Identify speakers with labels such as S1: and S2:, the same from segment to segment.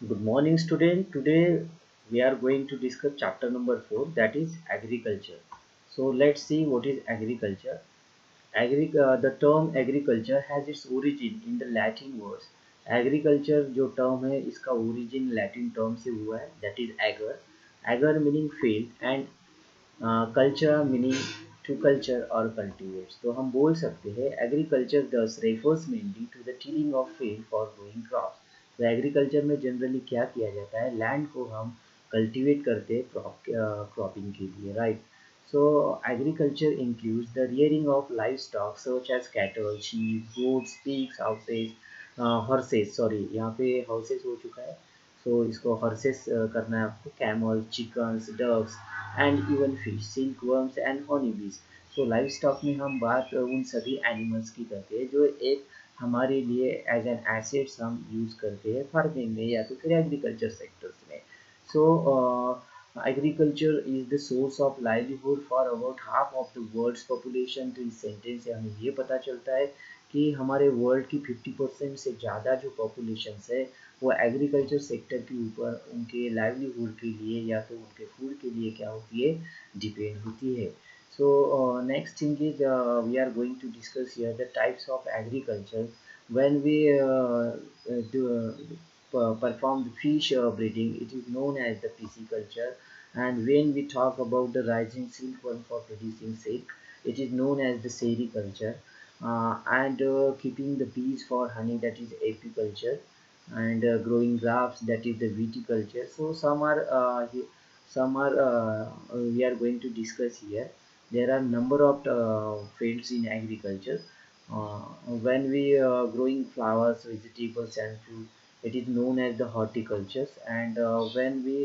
S1: Good morning, student. Today we are going to discuss chapter number 4, that is agriculture. So let's see what is agriculture. The term agriculture has its origin in the Latin words. Agriculture जो term है इसका origin Latin term से हुआ है, that is ager. Ager meaning field and culture meaning to culture or cultivates. तो हम बोल सकते हैं agriculture thus refers mainly to the tilling of field for growing crops. तो एग्रीकल्चर में जनरली क्या किया जाता है, लैंड को हम कल्टीवेट करते हैं क्रॉपिंग के लिए, right. So agriculture includes the rearing of livestock such as cattle, sheep, goats, pigs, houses, horses, sorry यहाँ पे हाउसेस हो चुका है. सो इसको हॉर्सेस करना है आपको, camel, chickens, ducks and even fish, silk worms and honey bees. So live stock में हम बात उन सभी एनिमल्स की करते हैं जो एक हमारे लिए एज एन एसेट्स हम यूज़ करते हैं फार्मिंग में या तो फिर एग्रीकल्चर सेक्टर्स में. So agriculture is the source of livelihood for about half of the world's population. तो इस सेंटेंस से हमें ये पता चलता है कि हमारे वर्ल्ड की 50% से ज़्यादा जो पॉपुलेशन है वो एग्रीकल्चर सेक्टर के ऊपर उनके लाइवलीहुड के लिए या तो उनके फूड के लिए क्या होती है, डिपेंड होती है. So next thing is we are going to discuss here the types of agriculture. When we perform the fish breeding, it is known as the pisciculture. And when we talk about the rising silkworm for producing silk, it is known as the sericulture. And keeping the bees for honey, that is apiculture. And growing grapes, that is the viticulture. So some are we are going to discuss here. There are number of fields in agriculture. When we growing flowers, vegetables and fruit, it is known as the horticulture. And when we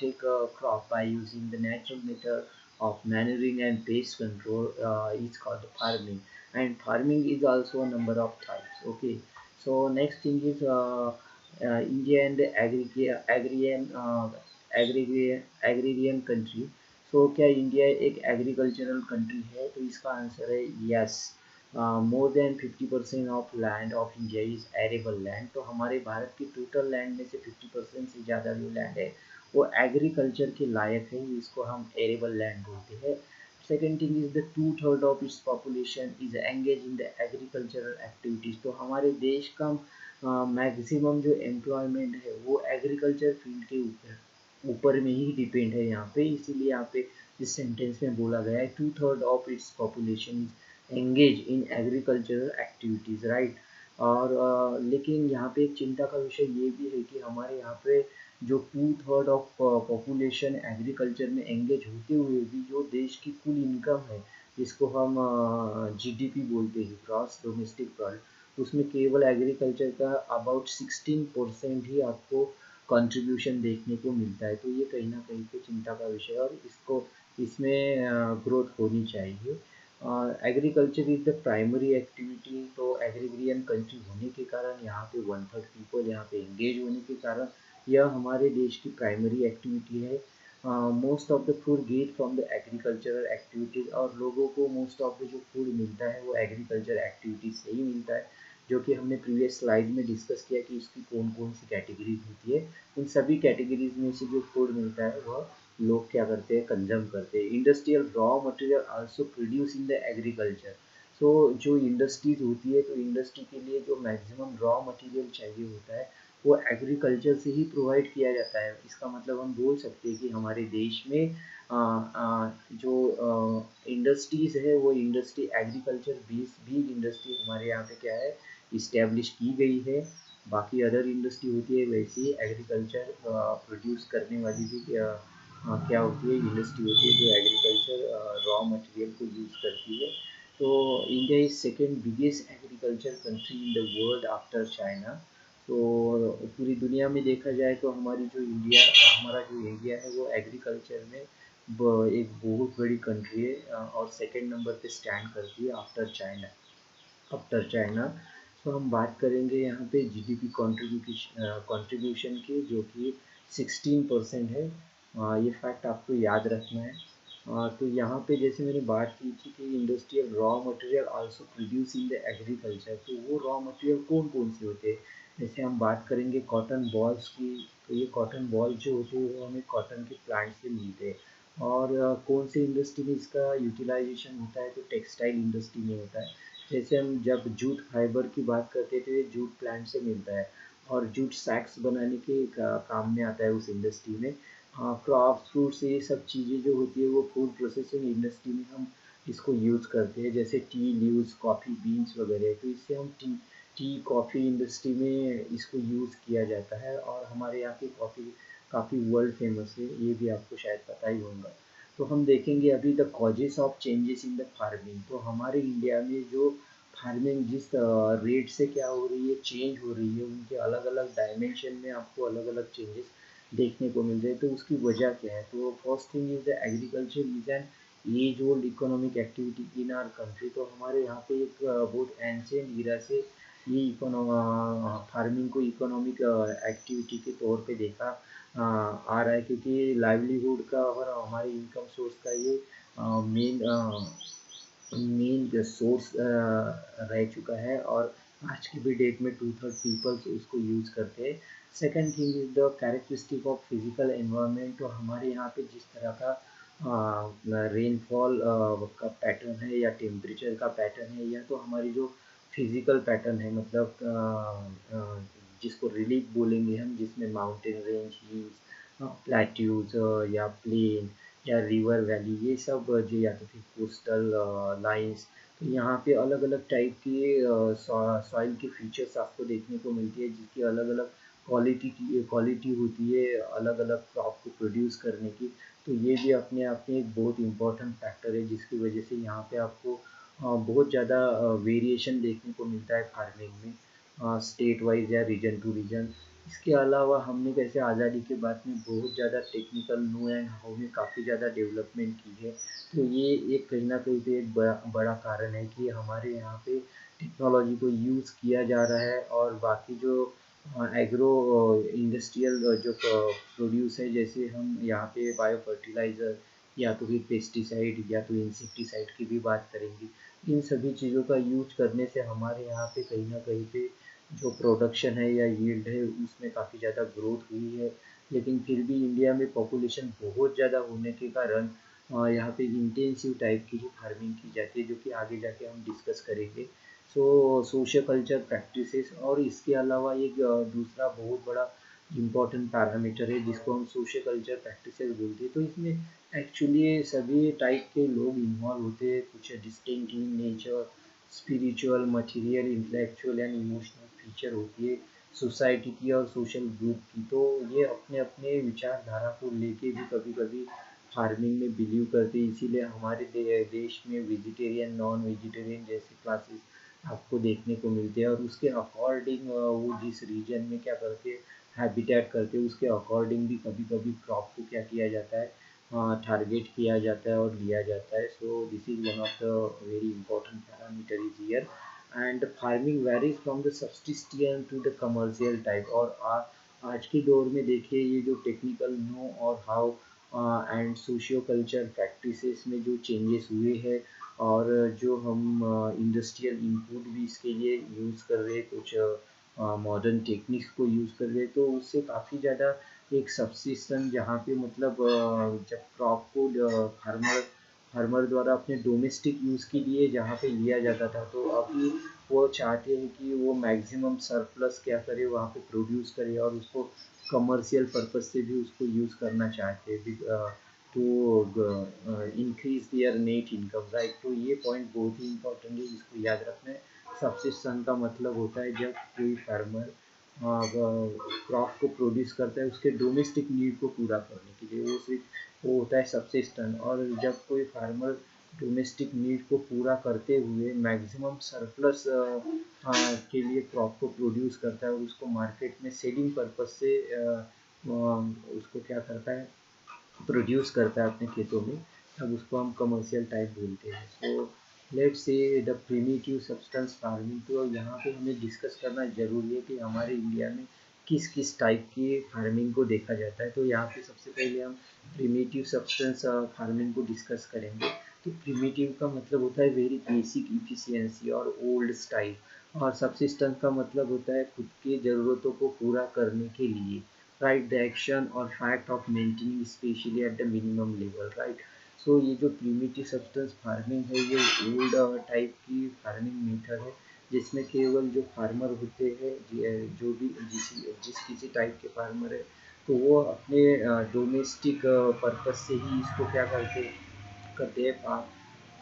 S1: take a crop by using the natural method of manuring and pest control, it's called farming. And farming is also a number of types. Okay. So next thing is India and the agrarian country. सो क्या India एक agricultural country है, तो इसका answer है yes. More than 50% of land of India is arable land. तो हमारे भारत की total land में से 50% से ज़्यादा जो लैंड है वो एग्रीकल्चर के लायक है, इसको हम एरेबल लैंड बोलते हैं. Second thing is the 2/3 of its population is engage in the agricultural activities. तो हमारे देश का मैक्सिमम जो एम्प्लॉयमेंट है वो एग्रीकल्चर फील्ड के ऊपर ऊपर में ही डिपेंड है यहाँ पे. इसीलिए यहाँ पे इस सेंटेंस में बोला गया है 2/3 of its population engage in agricultural activities, right. और लेकिन यहाँ पे एक चिंता का विषय ये भी है कि हमारे यहाँ पे जो 2/3 ऑफ पॉपुलेशन एग्रीकल्चर में एंगेज होते हुए भी जो देश की कुल इनकम है, जिसको हम जीडीपी बोलते हैं, ग्रॉस डोमेस्टिक प्रोडक्ट, उसमें केवल एग्रीकल्चर का अबाउट 16% ही आपको कंट्रीब्यूशन देखने को मिलता है. तो ये कहीं ना कहीं पे चिंता का विषय है और इसको इसमें ग्रोथ होनी चाहिए. Agriculture is the primary activity. तो एग्रीरियन कंट्री होने के कारण यहाँ पे 1/3 पीपल यहाँ पे एंगेज होने के कारण यह हमारे देश की प्राइमरी एक्टिविटी है. Most of the food get from the agricultural activities. और लोगों को मोस्ट ऑफ द जो फूड मिलता है वो एग्रीकल्चर एक्टिविटीज से ही मिलता है, जो कि हमने प्रीवियस स्लाइड में डिस्कस किया कि इसकी कौन कौन सी कैटेगरीज होती है. उन सभी कैटेगरीज में से जो फूड मिलता है वह लोग क्या करते हैं, कंज्यूम करते हैं. Industrial raw material also produce in the agriculture. So जो इंडस्ट्रीज होती है, तो इंडस्ट्री के लिए जो मैक्सिमम रॉ मटेरियल चाहिए होता है वो एग्रीकल्चर से ही प्रोवाइड किया जाता है. इसका मतलब हम बोल सकते हैं कि हमारे देश में जो इंडस्ट्रीज है वो इंडस्ट्री एग्रीकल्चर बेस्ड भी इंडस्ट्री हमारे यहाँ पे क्या है, इस्टेब्लिश की गई है. बाकी अदर इंडस्ट्री होती है वैसे ही एग्रीकल्चर प्रोड्यूस करने वाली भी क्या होती है, इंडस्ट्री होती है जो एग्रीकल्चर रॉ मटेरियल को यूज़ करती है. तो India is second biggest agriculture country in the world after China. तो पूरी दुनिया में देखा जाए तो हमारा जो इंडिया है वो एग्रीकल्चर में एक बहुत बड़ी कंट्री है और सेकेंड नंबर पे स्टैंड करती है आफ्टर चाइना. तो हम बात करेंगे यहाँ पे जीडीपी कंट्रीब्यूशन की, जो कि 16% है. ये फैक्ट आपको याद रखना है. तो यहाँ पे जैसे मैंने बात की थी कि industrial raw material also produce in the agriculture, तो वो रॉ मटेरियल कौन कौन से होते हैं। जैसे हम बात करेंगे कॉटन बॉल्स की, तो ये कॉटन बॉल जो होते हैं वो हमें कॉटन के प्लांट से मिलते हैं। और कौन से इंडस्ट्री में इसका यूटिलाइजेशन होता है, तो टेक्सटाइल इंडस्ट्री में होता है। जैसे हम जब जूट फाइबर की बात करते हैं तो ये जूट प्लांट से मिलता है, और जूट सैक्स बनाने के काम में आता है उस इंडस्ट्री में। हाँ, क्रॉप्स फ्रूट्स ये सब चीज़ें जो होती है वो फूड प्रोसेसिंग इंडस्ट्री में हम इसको यूज़ करते हैं, जैसे टी लीव्स, कॉफ़ी बीन्स वगैरह। तो इससे हम टी कॉफ़ी इंडस्ट्री में इसको यूज़ किया जाता है, और हमारे यहाँ की कॉफ़ी काफ़ी वर्ल्ड फेमस है, ये भी आपको शायद पता ही होगा। तो हम देखेंगे अभी the causes of changes in the farming. तो हमारे इंडिया में जो फार्मिंग जिस रेट से क्या हो रही है, चेंज हो रही है, उनके अलग अलग डायमेंशन में आपको अलग अलग चेंजेस देखने को मिल रहे हैं। तो उसकी वजह क्या है, तो first thing is the agriculture is an age old economic activity in our country. तो हमारे यहाँ पे एक बहुत एंशियंट इरा से ये फार्मिंग को इकोनॉमिक एक्टिविटी के तौर पे देखा आ रहा है, क्योंकि लाइवलीहुड का और हमारे इनकम सोर्स का ये मेन मेन सोर्स रह चुका है, और आज की भी डेट में 2/3 पीपल्स उसको यूज़ करते हैं। Second thing is the characteristic of physical environment. तो हमारे यहाँ पे जिस तरह का रेनफॉल का पैटर्न है, या टेम्परेचर का पैटर्न है, या तो हमारी जो फिजिकल पैटर्न है, मतलब जिसको रिलीफ बोलेंगे हम, जिसमें माउंटेन रेंज, हिल्स, प्लेट्यूज, या प्लेन, या रिवर वैली, ये सब जो, या तो फिर कोस्टल लाइंस। तो यहाँ पे अलग अलग टाइप के सॉइल के फीचर्स आपको देखने को मिलती है, जिसकी अलग अलग क्वालिटी होती है अलग अलग क्रॉप को प्रोड्यूस करने की। तो ये भी अपने आप में एक बहुत इम्पोर्टेंट फैक्टर है, जिसकी वजह से यहाँ पे आपको बहुत ज़्यादा वेरिएशन देखने को मिलता है फार्मिंग में, स्टेट वाइज या रीजन टू रीजन। इसके अलावा हमने कैसे आज़ादी के बाद में बहुत ज़्यादा टेक्निकल नो एंड हाउ में काफ़ी ज़्यादा डेवलपमेंट की है। तो ये एक कहीं ना कहीं पे एक बड़ा बड़ा कारण है कि हमारे यहाँ पे टेक्नोलॉजी को यूज़ किया जा रहा है, और बाकी जो एग्रो इंडस्ट्रियल जो प्रोड्यूस है, जैसे हम यहाँ पे बायो फर्टिलाइज़र, या तो फिर पेस्टिसाइड, या तो इंसेक्टिसाइड की भी बात करेंगे। इन सभी चीज़ों का यूज करने से हमारे यहाँ पे कहीं ना कहीं पे जो प्रोडक्शन है या यील्ड है उसमें काफ़ी ज़्यादा ग्रोथ हुई है। लेकिन फिर भी इंडिया में पॉपुलेशन बहुत ज़्यादा होने के कारण यहाँ पे इंटेंसिव टाइप की ही फार्मिंग की जाती है, जो कि आगे जाके हम डिस्कस करेंगे। सो सोशियो कल्चर प्रैक्टिसेस, और इसके अलावा एक दूसरा बहुत बड़ा इम्पोर्टेंट पैरामीटर है जिसको हम सोशियो कल्चर प्रैक्टिसेस बोलते हैं। तो इसमें एक्चुअली सभी टाइप के लोग इन्वॉल्व होते हैं, कुछ distinct in nature, spiritual, material, intellectual and emotional feature होती है सोसाइटी की और सोशल ग्रुप की। तो ये अपने अपने विचारधारा को लेके भी कभी कभी फार्मिंग में बिलीव करते हैं। इसीलिए हमारे देश में वेजिटेरियन, नॉन वेजिटेरियन जैसे क्लासेस आपको देखने को मिलते हैं, और उसके अकॉर्डिंग वो जिस रीजन में क्या करते हैं, हैबिटेट करते हैं, उसके अकॉर्डिंग भी कभी कभी क्रॉप को क्या किया जाता है, टारगेट किया जाता है और लिया जाता है। So this is one of the very important parameter is here. And farming varies from the subsistence to the commercial type. और आज के दौर में देखिए ये जो टेक्निकल नो और how and socio culture practices में जो चेंजेस हुए हैं, और जो हम इंडस्ट्रियल इनपुट भी इसके लिए यूज़ कर रहे हैं, कुछ मॉडर्न टेक्निक्स को यूज़ कर रहे हैं, तो उससे काफ़ी ज़्यादा एक सबसिस्टम, जहाँ पे मतलब जब क्रॉप को फार्मर द्वारा अपने डोमेस्टिक यूज़ के लिए जहाँ पे लिया जाता था, तो अभी वो चाहते हैं कि वो मैक्सिमम सरप्लस क्या करे, वहाँ पे प्रोड्यूस करे, और उसको कमर्शियल पर्पज से भी उसको यूज़ करना चाहते हैं to increase their net income, right. तो ये पॉइंट बहुत ही इंपॉर्टेंट है, जिसको याद रखना है। सबसिस्टेंस का मतलब होता है जब कोई फार्मर क्रॉप को प्रोड्यूस करता है उसके डोमेस्टिक नीड को पूरा करने के लिए, वो सिर्फ वो होता है सबसिस्टेंस। और जब कोई फार्मर डोमेस्टिक नीड को पूरा करते हुए मैक्सिमम सरप्लस के लिए क्रॉप को प्रोड्यूस करता है, और उसको मार्केट में सेलिंग पर्पज से उसको क्या करता है, प्रोड्यूस करता है अपने खेतों में, तब उसको हम कमर्शियल टाइप बोलते हैं। So let's say the primitive substance farming. तो यहाँ पे हमें डिस्कस करना ज़रूरी है कि हमारे इंडिया में किस किस टाइप की फार्मिंग को देखा जाता है। तो यहाँ पे सबसे पहले हम प्रिमिटिव सब्सटेंस फार्मिंग को डिस्कस करेंगे। तो प्रिमिटिव का मतलब होता है वेरी बेसिक इफिशियंसी और ओल्ड स्टाइल, और सब्सिस्टेंस का मतलब होता है खुद की ज़रूरतों को पूरा करने के लिए, राइट, द एक्शन और fact of maintaining specially at the minimum level, right. So ये जो प्रिमिटिव सब्सटेंस फार्मिंग है ये ओल्ड टाइप की फार्मिंग मेथड है, जिसमें केवल जो फार्मर होते हैं, जो भी जिस किसी टाइप के फार्मर है, तो वो अपने डोमेस्टिक पर्पस से ही इसको क्या करते करते हैं,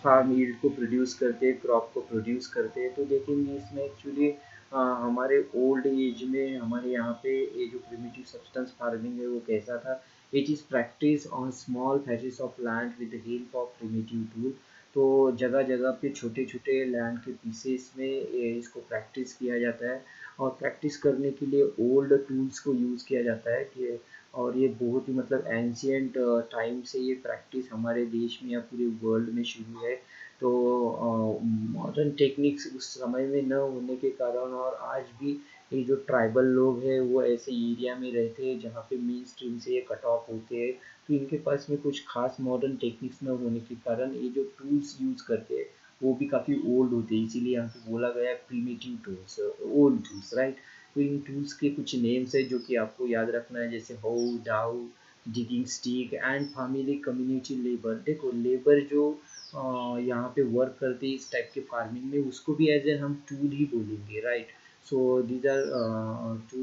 S1: फार्म यील्ड को प्रोड्यूस करते हैं, क्रॉप को प्रोड्यूस करते हैं। तो देखेंगे इसमें एक्चुअली हमारे ओल्ड एज में हमारे यहाँ पे ये जो प्रिमिटिव सब्सटेंस फार्मिंग है वो कैसा था। It is practice on small patches of land with the help of primitive tool. तो जगह जगह पे छोटे छोटे लैंड के पीसेस में इसको प्रैक्टिस किया जाता है, और प्रैक्टिस करने के लिए ओल्ड टूल्स को यूज़ किया जाता है कि, और ये बहुत ही मतलब एंशियंट टाइम से ये प्रैक्टिस हमारे देश में या पूरे वर्ल्ड में शुरू है। तो मॉडर्न टेक्निक्स उस समय में न होने के कारण, और आज भी ये जो ट्राइबल लोग हैं वो ऐसे एरिया में रहते हैं जहाँ पे मेन स्ट्रीम से ये कट ऑफ होते हैं, तो इनके पास में कुछ खास मॉडर्न टेक्निक्स न होने के कारण ये जो टूल्स यूज़ करते हैं वो भी काफ़ी ओल्ड होते हैं, इसीलिए यहाँ पे बोला गया है primitive tools, old tools, right. तो इन टूल्स के कुछ नेम्स है जो कि आपको याद रखना है, जैसे हो, डाउ, digging stick and family community labour. देखो लेबर जो यहाँ पे वर्क करते हैं इस टाइप के फार्मिंग में, उसको भी एज ए हम टूल ही बोलेंगे, right. So these are two,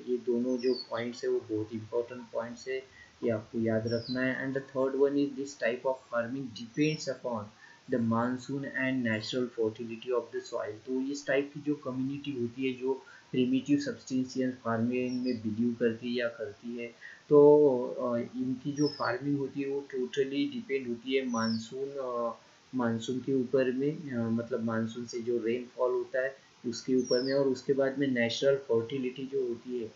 S1: ये दोनों जो पॉइंट्स है वो बहुत इंपॉर्टेंट पॉइंट्स है, ये आपको याद रखना है। And the third one is this type of farming depends upon the monsoon and natural fertility of the soil. तो इस टाइप की जो कम्युनिटी होती है जो प्रिमिटिव सब्सटेंशियल फार्मिंग में बिलीव करती है या करती है, तो इनकी जो फार्मिंग होती है वो टोटली डिपेंड होती है मानसून के ऊपर में, मतलब मानसून से जो रेनफॉल होता है उसके ऊपर में, और उसके बाद में नेचुरल फर्टिलिटी जो होती है।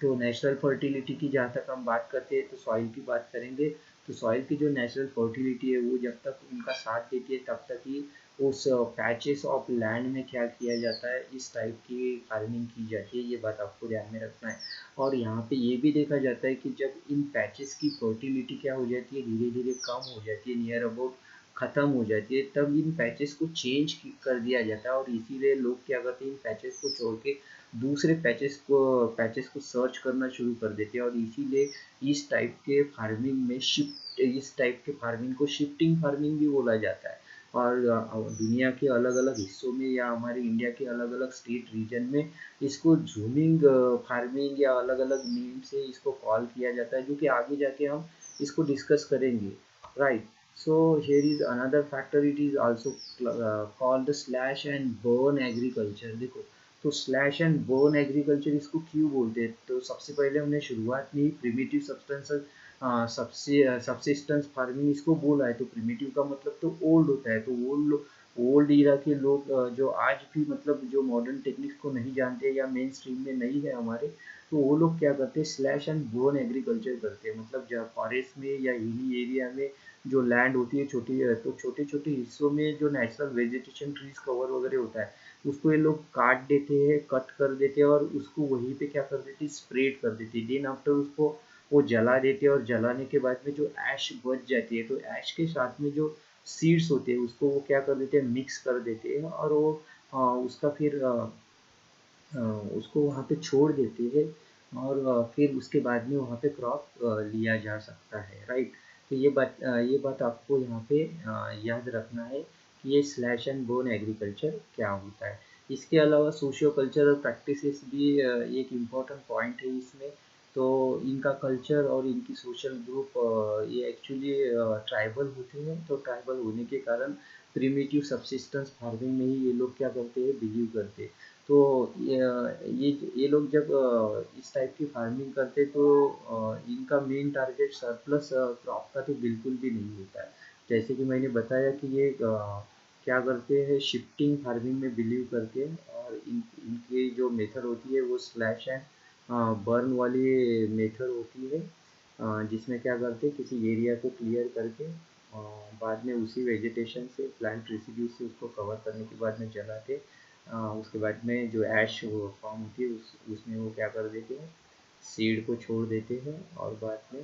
S1: तो नेचुरल फर्टिलिटी की जहाँ तक हम बात करते हैं तो सॉइल की बात करेंगे। तो सॉइल की जो नेचुरल फर्टिलिटी है वो जब तक उनका साथ देती है तब तक ही उस पैचेस ऑफ लैंड में क्या किया जाता है, इस टाइप की फार्मिंग की जाती है, ये बात आपको ध्यान में रखना है। और यहाँ पे ये भी देखा जाता है कि जब इन पैचेस की फर्टिलिटी क्या हो जाती है, धीरे धीरे कम हो जाती है, नियर अबाउट ख़त्म हो जाती है, तब इन पैचेस को चेंज कर दिया जाता है, और इसीलिए लोग क्या करते हैं इन पैचेस को छोड़ के दूसरे पैचेस को सर्च करना शुरू कर देते हैं, और इसीलिए इस टाइप के फार्मिंग में शिफ्ट इस टाइप के फार्मिंग को शिफ्टिंग फार्मिंग भी बोला जाता है। और दुनिया के अलग अलग हिस्सों में या हमारे इंडिया के अलग अलग स्टेट रीजन में इसको झूमिंग फार्मिंग या अलग अलग नेम से इसको कॉल किया जाता है, जो कि आगे जाके हम इसको डिस्कस करेंगे, right. So here is another factor, it is also called the slash and burn agriculture। देखो, तो स्लैश एंड बर्न एग्रीकल्चर इसको क्यों बोलते हैं, तो सबसे पहले हमने शुरुआत में ही प्रिमिटिव सब्सटेंस सब्सिस्टेंस फार्मिंग इसको बोला है। तो प्रिमिटिव का मतलब तो ओल्ड होता है, तो ओल्ड ईरा के लोग जो आज भी मतलब जो मॉडर्न टेक्निक्स को नहीं जानते या मेन स्ट्रीम में नहीं है हमारे, तो वो लोग क्या करते हैं स्लैश एंड बर्न एग्रीकल्चर करते हैं। मतलब जब फॉरेस्ट में या हिली एरिया में जो लैंड होती है छोटी, तो छोटे छोटे हिस्सों में जो नेचुरल वेजिटेशन ट्रीज कवर वगैरह होता है उसको ये लोग काट देते हैं, कट कर देते हैं, और उसको वहीं पे क्या कर देते हैं स्प्रेड कर देते हैं। देन आफ्टर उसको वो जला देते हैं, और जलाने के बाद में जो ऐश बच जाती है तो ऐश के साथ में जो सीड्स होते हैं उसको वो क्या कर देते हैं मिक्स कर देते हैं, और वो उसका फिर उसको वहाँ पे छोड़ देते हैं, और फिर उसके बाद में वहाँ पे क्रॉप लिया जा सकता है, राइट। तो ये बात आपको यहाँ पे याद रखना है कि ये स्लैश एंड बोन एग्रीकल्चर क्या होता है। इसके अलावा सोशियो कल्चरल प्रैक्टिसेस भी एक इम्पॉर्टेंट पॉइंट है इसमें। तो इनका कल्चर और इनकी सोशल ग्रुप ये एक्चुअली ट्राइबल होते हैं, तो ट्राइबल होने के कारण प्रिमिटिव सब्सिस्टेंस फार्मिंग में ही ये लोग क्या करते हैं बिलीव करते हैं। तो ये लोग जब इस टाइप की फार्मिंग करते तो इनका मेन टारगेट सरप्लस क्रॉप का तो बिल्कुल भी नहीं होता है। जैसे कि मैंने बताया कि ये क्या करते हैं शिफ्टिंग फार्मिंग में बिलीव करते हैं, और इनकी जो मेथड होती है वो स्लैश एंड बर्न वाली मेथड होती है, जिसमें क्या करते हैं किसी एरिया को क्लियर करके बाद में उसी वेजिटेशन से प्लांट रेसिड्यू से उसको कवर करने के बाद में जलाते, उसके बाद में जो ऐश वो फॉर्म होती है उसमें वो क्या कर देते हैं सीड को छोड़ देते हैं, और बाद में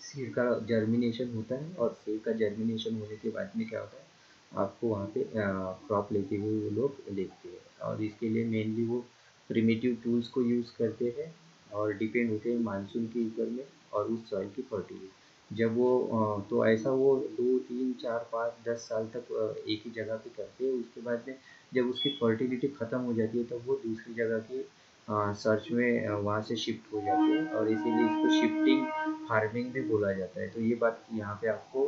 S1: सीड का जर्मिनेशन होता है, और सीड का जर्मिनेशन होने के बाद में क्या होता है, आपको वहाँ पे क्रॉप लेते हुए वो लोग देखते हैं। और इसके लिए मेनली वो प्रिमिटिव टूल्स को यूज़ करते हैं और डिपेंड होते हैं मानसून के ऊपर में और उस सॉइल की फर्टिलिटी। जब वो तो ऐसा वो 2 3 4 5 10 साल तक एक ही जगह पे करते हैं। उसके बाद में जब उसकी फर्टिलिटी ख़त्म हो जाती है तब वो दूसरी जगह की सर्च में वहाँ से शिफ्ट हो जाते हैं, और इसीलिए इसको शिफ्टिंग फार्मिंग भी बोला जाता है। तो ये बात यहाँ पे आपको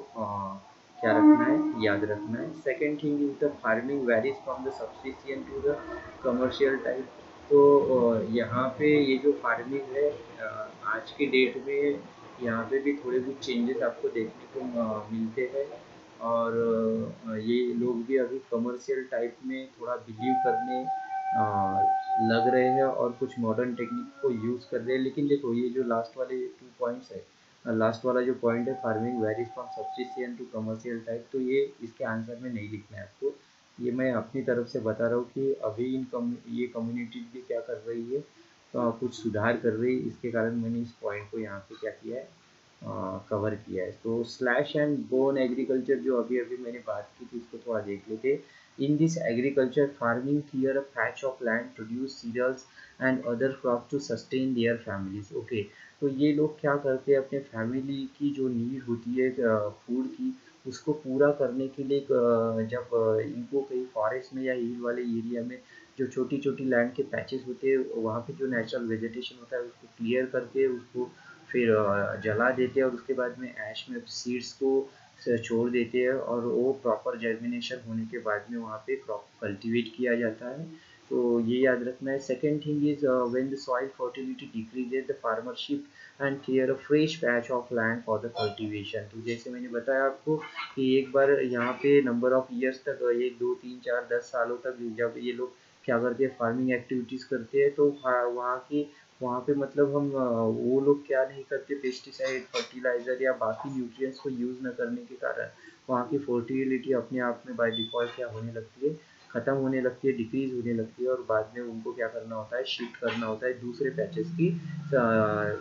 S1: क्या रखना है, याद रखना है। Second thing is the farming varies from the subsistence to the commercial type. तो यहाँ पे ये जो फार्मिंग है आज के डेट में यहाँ पे भी थोड़े बहुत चेंजेस आपको देखने को मिलते हैं। और ये लोग भी अभी कमर्शियल टाइप में थोड़ा बिलीव करने लग रहे हैं और कुछ मॉडर्न टेक्निक को यूज़ कर रहे हैं। लेकिन देखो ये जो लास्ट वाले 2 पॉइंट्स है, लास्ट वाला जो पॉइंट है farming varies from subsistence to commercial type, तो ये इसके आंसर में नहीं लिखना है आपको। ये मैं अपनी तरफ से बता रहा हूँ कि अभी ये कम्युनिटी भी क्या कर रही है, कुछ सुधार कर रही है। इसके कारण मैंने इस पॉइंट को यहाँ पे क्या किया है, कवर किया है। तो स्लैश एंड बोन एग्रीकल्चर जो अभी अभी मैंने बात की थी इसको थोड़ा देख लेते। In this agriculture farming clear a patch of land produce cereals and other crop to sustain their families. Okay, तो ये लोग क्या करते हैं, अपने फैमिली की जो नीड होती है फूड की, उसको पूरा करने के लिए जब इनको कहीं फॉरेस्ट में या हिल वाले एरिया में जो छोटी छोटी लैंड के पैचेस होते हैं वहाँ पे जो नेचुरल वेजिटेशन होता है उसको क्लियर करके उसको फिर जला देते हैं, और उसके बाद में ऐश में सीड्स को छोड़ देते हैं, और वो प्रॉपर जर्मिनेशन होने के बाद में वहाँ पे क्रॉप कल्टीवेट किया जाता है। तो ये याद रखना है। Second thing is when the soil fertility decreases the farmer shift and clear a fresh patch of land for the cultivation. तो जैसे मैंने बताया आपको कि एक बार यहाँ पे नंबर ऑफ ईयर्स तक 1 2 3 4 10 सालों तक जब ये लोग क्या करते हैं, फार्मिंग एक्टिविटीज़ करते हैं, तो वहाँ पे मतलब हम वो लोग क्या नहीं करते, पेस्टिसाइड फर्टिलाइजर या बाकी न्यूट्रिएंट्स को यूज़ न करने के कारण वहाँ की फर्टिलिटी अपने आप में बाय डिफ़ॉल्ट क्या होने लगती है, ख़त्म होने लगती है, डिक्रीज होने लगती है, और बाद में उनको क्या करना होता है, शिफ्ट करना होता है दूसरे पैचेस की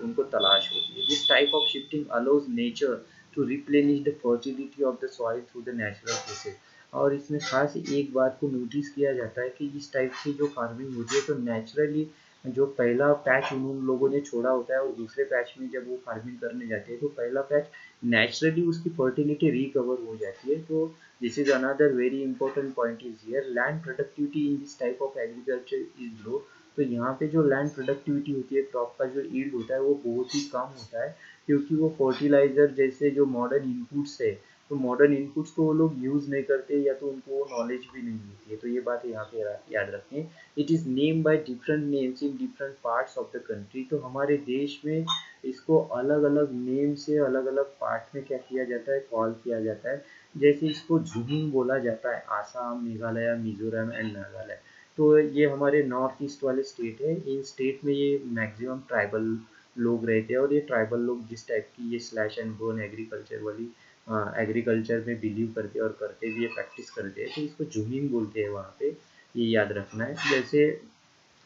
S1: उनको तलाश होती है। This type of shifting allows nature to replenish the fertility of the soil through the natural process. और इसमें खास एक बात को नोटिस किया जाता है कि इस टाइप की जो फार्मिंग होती है तो नेचुरली जो पहला पैच उन लोगों ने छोड़ा होता है और दूसरे पैच में जब वो फार्मिंग करने जाते हैं तो पहला पैच नेचुरली उसकी फर्टिलिटी रिकवर हो जाती है। तो this is another very important point is here, land productivity in this type of agriculture is low. तो यहाँ पे जो लैंड प्रोडक्टिविटी होती है, क्रॉप का जो ईल्ड होता है वो बहुत ही कम होता है, क्योंकि वो फर्टिलाइजर जैसे जो मॉडर्न इनपुट्स है, तो मॉडर्न इनपुट्स को वो लोग यूज़ नहीं करते या तो उनको वो नॉलेज भी नहीं होती है। तो ये बात यहाँ पे याद रखें। It is name by different names in different parts of the country. तो हमारे देश में इसको अलग अलग नेम से अलग अलग पार्ट में क्या किया जाता है, कॉल किया जाता है। जैसे इसको झुगिंग बोला जाता है आसाम, मेघालय, मिजोरम एंड नागालैंड। तो ये हमारे नॉर्थ ईस्ट वाले स्टेट है। इन स्टेट में ये मैक्सिमम ट्राइबल लोग रहते हैं, और ये ट्राइबल लोग जिस टाइप की ये स्लैश एंड बोन एग्रीकल्चर वाली एग्रीकल्चर में बिलीव करते हैं और करते भी ये प्रैक्टिस करते हैं, तो इसको झुमिंग बोलते हैं वहाँ पे। ये याद रखना है। जैसे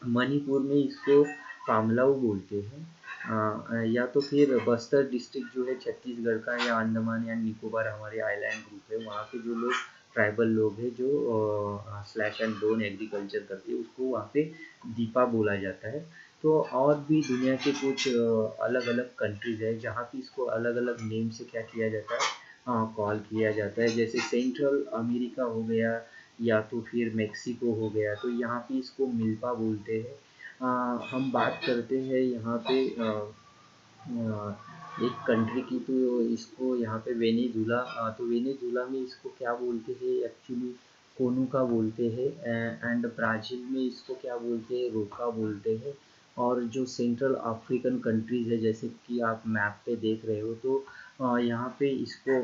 S1: मणिपुर में इसको कामलाऊ बोलते हैं, या तो फिर बस्तर डिस्ट्रिक्ट जो है छत्तीसगढ़ का, या अंडमान या निकोबार हमारे आइलैंड ग्रुप है, वहाँ के जो लोग ट्राइबल लोग हैं जो स्लैश एंड बोन एग्रीकल्चर करते हैं उसको वहाँ पे दीपा बोला जाता है। तो और भी दुनिया के कुछ अलग अलग कंट्रीज है जहाँ पे इसको अलग अलग नेम से क्या किया जाता है, कॉल किया जाता है। जैसे सेंट्रल अमेरिका हो गया या तो फिर मेक्सिको हो गया, तो यहाँ पे इसको मिल्पा बोलते हैं। हम बात करते हैं यहाँ पे एक कंट्री की, तो इसको यहाँ पे वेनेजुला, तो वेनेजुला में इसको क्या बोलते हैं एक्चुअली, कोनुका बोलते हैं। एंड ब्राज़ील में इसको क्या बोलते हैं, रोका बोलते हैं। और जो सेंट्रल अफ्रीकन कंट्रीज़ है जैसे कि आप मैप पे देख रहे हो, तो यहाँ पे इसको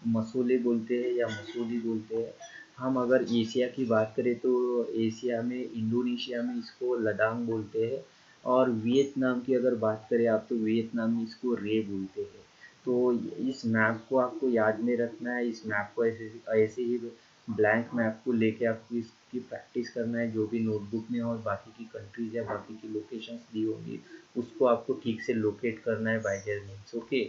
S1: मसोले बोलते हैं या मसूली बोलते हैं। हम अगर एशिया की बात करें तो एशिया में इंडोनेशिया में इसको लदांग बोलते हैं, और वियतनाम की अगर बात करें आप तो वियतनाम में इसको रे बोलते हैं। तो इस मैप को आपको याद में रखना है। इस मैप को ऐसे ऐसे ही ब्लैंक मैप को लेके आपको इसकी प्रैक्टिस करना है, जो भी नोटबुक में और बाकी की कंट्रीज या बाकी की लोकेशंस दी होंगी उसको आपको ठीक से लोकेट करना है bye there means. Okay,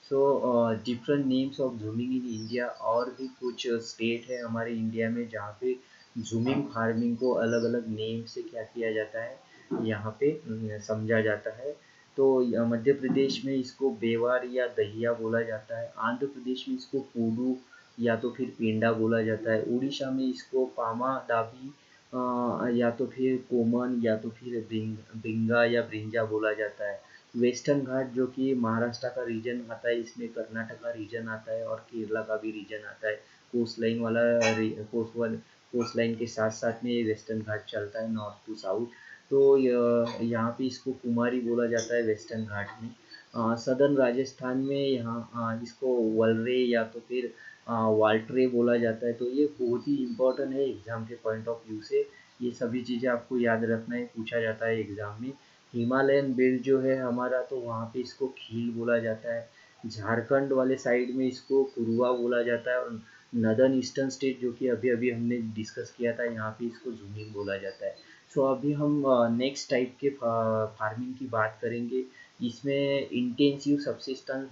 S1: so different names of zooming in India, और भी कुछ स्टेट है हमारे इंडिया में जहाँ पे जूमिंग फार्मिंग को अलग अलग नेम से क्या किया जाता है, यहाँ पे समझा जाता है। तो मध्य प्रदेश में इसको बेवार या दहिया बोला जाता है, आंध्र प्रदेश में इसको पूडू या तो फिर पेंडा बोला जाता है, उड़ीसा में इसको पामा दाबी या तो फिर कोमन या तो फिर ब्रिंगा या ब्रिंजा बोला जाता है। वेस्टर्न घाट जो कि महाराष्ट्र का रीजन आता है, इसमें कर्नाटक का रीजन आता है और केरला का भी रीजन आता है। कोस्ट लाइन वाला कोस्ट लाइन के साथ साथ में ये वेस्टर्न घाट चलता है नॉर्थ टू साउथ। तो यहाँ पे इसको कुमारी बोला जाता है वेस्टर्न घाट में। सदर्न राजस्थान में यहाँ इसको वलरे या तो फिर वाल्ट्रे बोला जाता है। तो ये बहुत ही इम्पोर्टेंट है एग्जाम के पॉइंट ऑफ व्यू से, ये सभी चीज़ें आपको याद रखना है, पूछा जाता है एग्जाम में। हिमालयन बेल्ट जो है हमारा, तो वहाँ पे इसको खील बोला जाता है। झारखंड वाले साइड में इसको कुरुआ बोला जाता है, और नदर्न ईस्टर्न स्टेट जो कि अभी अभी हमने डिस्कस किया था, यहाँ पे इसको जूमिंग बोला जाता है। सो अभी हम नेक्स्ट टाइप के फार्मिंग की बात करेंगे। इसमें इंटेंसिव सबसिस्टेंस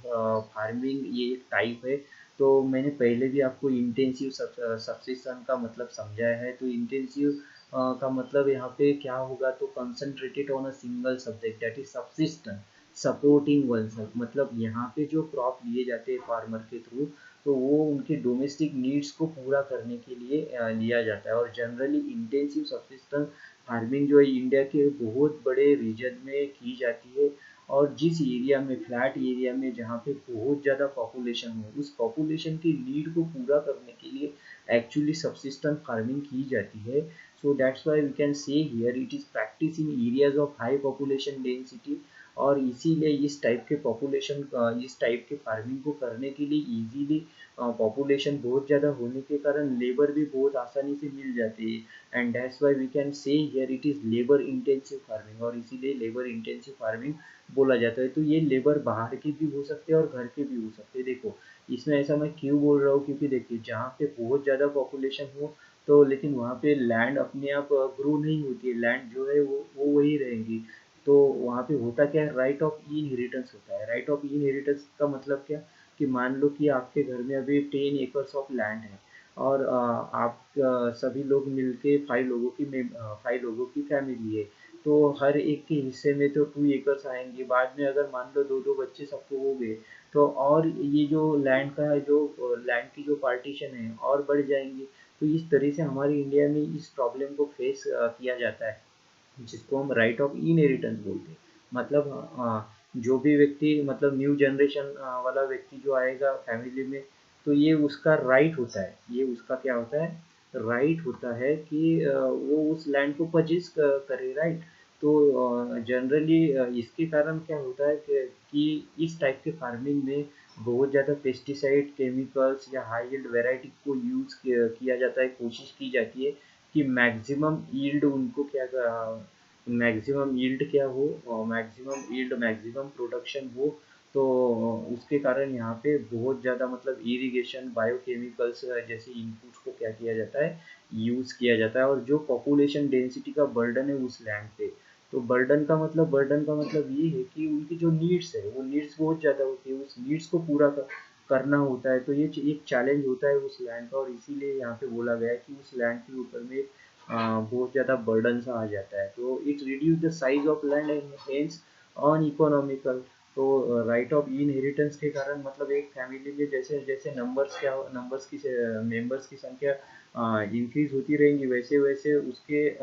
S1: फार्मिंग ये एक टाइप है। तो मैंने पहले भी आपको इंटेंसिव सबसिस्टेंस का मतलब समझाया है। तो इंटेंसिव का मतलब यहाँ पे क्या होगा, तो concentrated on a single subject that is subsistent supporting oneself. मतलब यहाँ पे जो क्रॉप लिए जाते हैं फार्मर के थ्रू, तो वो उनके डोमेस्टिक नीड्स को पूरा करने के लिए लिया जाता है। और जनरली इंटेंसिव सबसिस्टेंस फार्मिंग जो है इंडिया के बहुत बड़े रीजन में की जाती है। और जिस एरिया में फ्लैट एरिया में जहाँ पे बहुत ज़्यादा पॉपुलेशन हो, उस पॉपुलेशन की नीड को पूरा करने के लिए एक्चुअली सबसिस्टेंट फार्मिंग की जाती है। So that's why we can say here it is practice in areas of high population density। और इसीलिए इस टाइप के पॉपुलेशन इस टाइप के फार्मिंग को करने के लिए इजीली पॉपुलेशन बहुत ज़्यादा होने के कारण लेबर भी बहुत आसानी से मिल जाती है। And that's why we can say here it is labour intensive farming, और इसीलिए लेबर इंटेंसिव फार्मिंग बोला जाता है। तो ये लेबर बाहर के भी हो सकते हैं और घर के भी हो सकते हैं। देखो इसमें ऐसा मैं क्यों बोल रहा हूँ, क्योंकि देखिए जहाँ पे बहुत ज़्यादा पॉपुलेशन हो, तो लेकिन वहाँ पे लैंड अपने आप ग्रो नहीं होती है, लैंड जो है वो वही रहेंगी। तो वहाँ पे होता क्या है, राइट ऑफ इनहेरिटेंस होता है। राइट ऑफ इनहेरिटेंस का मतलब क्या, कि मान लो कि आपके घर में अभी 10 एकर्स ऑफ लैंड है, और आप सभी लोग मिलके 5 लोगों की फैमिली है। तो हर एक के हिस्से में तो 2 एकर्स आएंगे। बाद में अगर मान लो दो दो बच्चे सबको हो गए, तो और ये जो लैंड का है, जो लैंड की जो पार्टीशन है और बढ़ जाएंगे। तो इस तरह से हमारे इंडिया में इस प्रॉब्लम को फेस किया जाता है, जिसको हम राइट ऑफ इनहेरिटेंस बोलते हैं। मतलब जो भी व्यक्ति, मतलब न्यू जनरेशन वाला व्यक्ति जो आएगा फैमिली में, तो ये उसका राइट होता है, ये उसका क्या होता है, राइट होता है कि वो उस लैंड को परचेज करे, राइट। तो जनरली इसके कारण क्या होता है कि इस टाइप के फार्मिंग में बहुत ज़्यादा पेस्टिसाइड केमिकल्स या हाई यील्ड वेराइटी को यूज़ किया जाता है, कोशिश की जाती है कि मैक्सिमम यील्ड उनको क्या, मैक्सिमम यील्ड क्या हो, मैक्सिमम यील्ड मैक्सिमम प्रोडक्शन हो। तो उसके कारण यहाँ पे बहुत ज़्यादा मतलब इरिगेशन बायोकेमिकल्स जैसे इनपुट्स को क्या किया जाता है, यूज़ किया जाता है। और जो पॉपुलेशन डेंसिटी का बर्डन है उस लैंड पे, तो बर्डन का मतलब ये है कि उनकी जो नीड्स है, वो नीड्स बहुत ज़्यादा होती है, उस नीड्स को पूरा करना होता है। तो ये एक चैलेंज होता है उस लैंड का, और इसीलिए यहाँ पे बोला गया है कि उस लैंड के ऊपर में बहुत ज़्यादा बर्डन सा आ जाता है। तो it reduce the size of land and hence uneconomical. तो राइट ऑफ इनहेरिटेंस के कारण मतलब एक फैमिली में जैसे जैसे मेंबर्स की संख्या इंक्रीज होती रहेंगी, वैसे वैसे उसके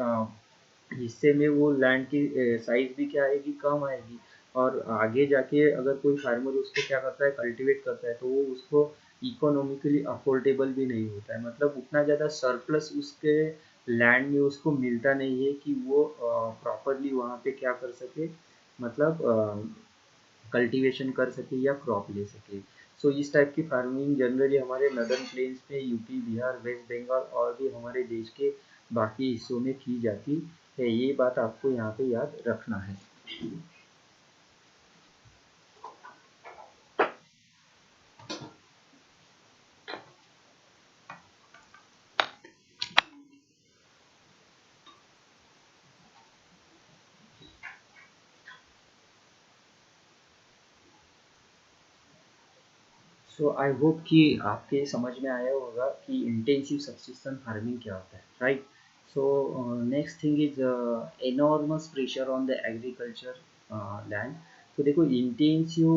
S1: हिस्से में वो लैंड की साइज भी क्या आएगी, कम आएगी। और आगे जाके अगर कोई फार्मर उसको क्या करता है, कल्टीवेट करता है, तो वो उसको इकोनॉमिकली अफोर्डेबल भी नहीं होता है। मतलब उतना ज़्यादा सरप्लस उसके लैंड में उसको मिलता नहीं है कि वो प्रॉपरली वहाँ पे क्या कर सके, मतलब कल्टीवेशन कर सके या क्रॉप ले सके। सो इस टाइप की फार्मिंग जनरली हमारे नदर्न प्लेन्स में यूपी बिहार वेस्ट बंगाल और भी हमारे देश के बाकी हिस्सों में की जाती है। ये बात आपको यहाँ पे याद रखना है। सो आई होप कि आपके समझ में आया होगा कि इंटेंसिव सब्सिस्टेंस फार्मिंग क्या होता है, right. So next thing is enormous pressure on the agriculture land. तो देखो intensive